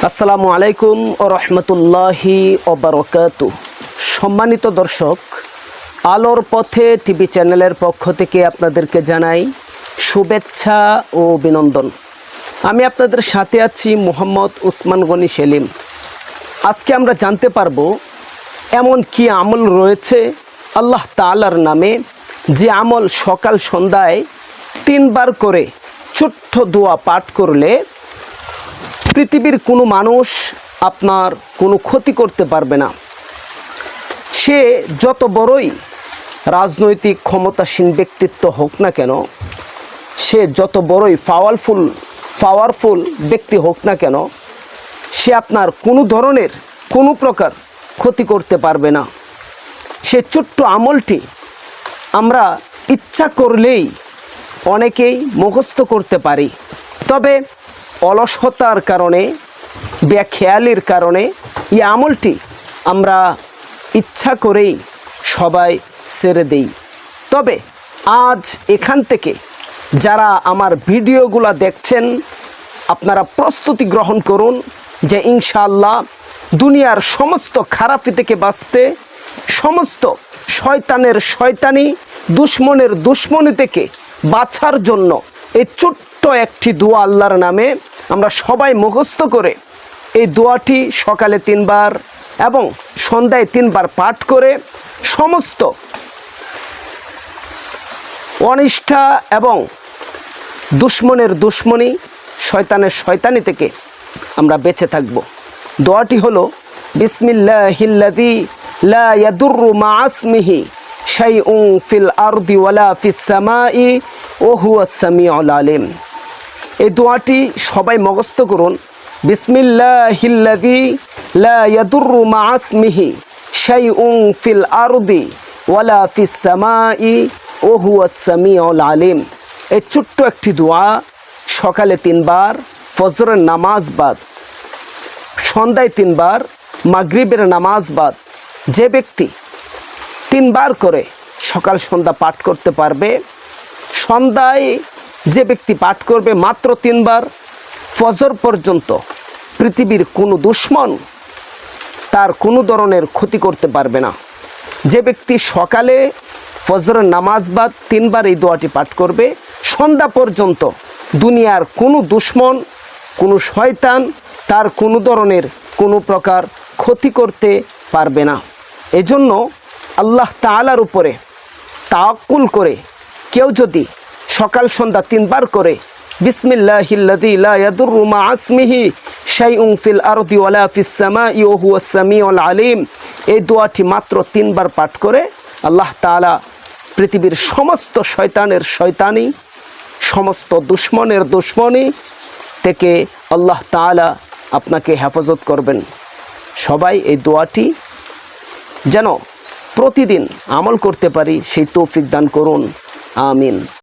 আসসালামু আলাইকুম ও রহমতুল্লাহি ও বারাকাতুহু। সম্মানিত দর্শক, আলোর পথে টিভি চ্যানেলের পক্ষ থেকে আপনাদেরকে জানাই শুভেচ্ছা ও অভিনন্দন। আমি আপনাদের সাথে আছি মোহাম্মদ উসমান গনি সেলিম। আজকে আমরা জানতে পারবো এমন কি আমল রয়েছে আল্লাহ তাআলার নামে, যে আমল সকাল সন্ধ্যায় 3 বার করে ছোট্ট দোয়া পাঠ করলে পৃথিবীর কোনো মানুষ আপনার কোনো ক্ষতি করতে পারবে না। সে যত বড়ই রাজনৈতিক ক্ষমতাসীন ব্যক্তিত্ব হোক না কেন, সে যত বড়ই পাওয়ারফুল ব্যক্তি হোক না কেন, সে আপনার কোনো ধরনের কোনো প্রকার ক্ষতি করতে পারবে না। সে ছোট্ট আমলটি আমরা ইচ্ছা করলেই অনেকেই মুখস্থ করতে পারি, তবে অলসতার কারণে, বেখেয়ালির কারণে এই আমলটি আমরা ইচ্ছা করেই সবাই ছেড়ে দেই। তবে আজ এখান থেকে যারা আমার ভিডিওগুলো দেখছেন, আপনারা প্রস্তুতি গ্রহণ করুন যে ইনশাআল্লাহ দুনিয়ার সমস্ত খারাপি থেকে বাঁচতে, সমস্ত শয়তানের শয়তানি, দুশ্মনের দুশ্মনী থেকে বাঁচার জন্য এই ছোট্ট একটি দোয়া আল্লাহর নামে আমরা সবাই মুখস্থ করে এই দোয়াটি সকালে 3 বার এবং সন্ধ্যায় 3 বার পাঠ করে সমস্ত অনিষ্ঠা এবং দুশ্মনের দুশ্মনী, শয়তানের শয়তানি থেকে আমরা বেঁচে থাকব। দোয়াটি হলো বিসমিল্লাহিল্লাযী লা ইয়াদুররু মা ইসমিহি শাইউন ফিল আরদি ওয়ালা ফিস সামাই ওয়া হুয়াস সামিউল আলিম। এই দোয়াটি সবাই মুখস্থ করুন। বিসমিল্লাহিল্লাযী লা ইয়াদুররু মা ইসমিহি শাইউন ফিল আরদি ওয়ালা ফিস সামাই ওয়া হুয়াস সামিউল আলিম। এই ছোট্ট একটি দোয়া সকালে 3 বার, ফজরের নামাজ বাদ, সন্ধ্যায় 3 বার, মাগরিবের নামাজ বাদ যে ব্যক্তি 3 বার করে সকাল সন্ধ্যা পাঠ করতে পারবে, সন্ধ্যায় যে ব্যক্তি পাঠ করবে মাত্র 3 বার, ফজর পর্যন্ত পৃথিবীর কোনো দুশ্মন তার কোনো ধরনের ক্ষতি করতে পারবে না। যে ব্যক্তি সকালে ফজরের নামাজ বাদ 3 বার এই দোয়াটি পাঠ করবে, সন্ধ্যা পর্যন্ত দুনিয়ার কোনো দুশ্মন, কোনো শয়তান তার কোনো ধরনের কোনো প্রকার ক্ষতি করতে পারবে না। এজন্য আল্লাহ তাআলার উপরে তাওয়াক্কুল করে কেউ যদি সকাল সন্ধ্যা 3 বার করে বিসমিল্লাহিল্লাযী লা ইয়াদুররু মা ইসমিহি শাইউন ফিল আরদি ওয়ালা ফিস সামাই ওয়া হুয়াস সামিউল আলিম, এই দোয়াটি মাত্র 3 বার পাঠ করে আল্লাহ তাআলা পৃথিবীর সমস্ত শয়তানের শয়তানি, সমস্ত দুশ্মনের দুশ্মনী থেকে আল্লাহ তাআলা আপনাকে হেফাজত করবেন। সবাই এই দোয়াটি যেন প্রতিদিন আমল করতে পারি সেই তৌফিক দান করুন। আমিন।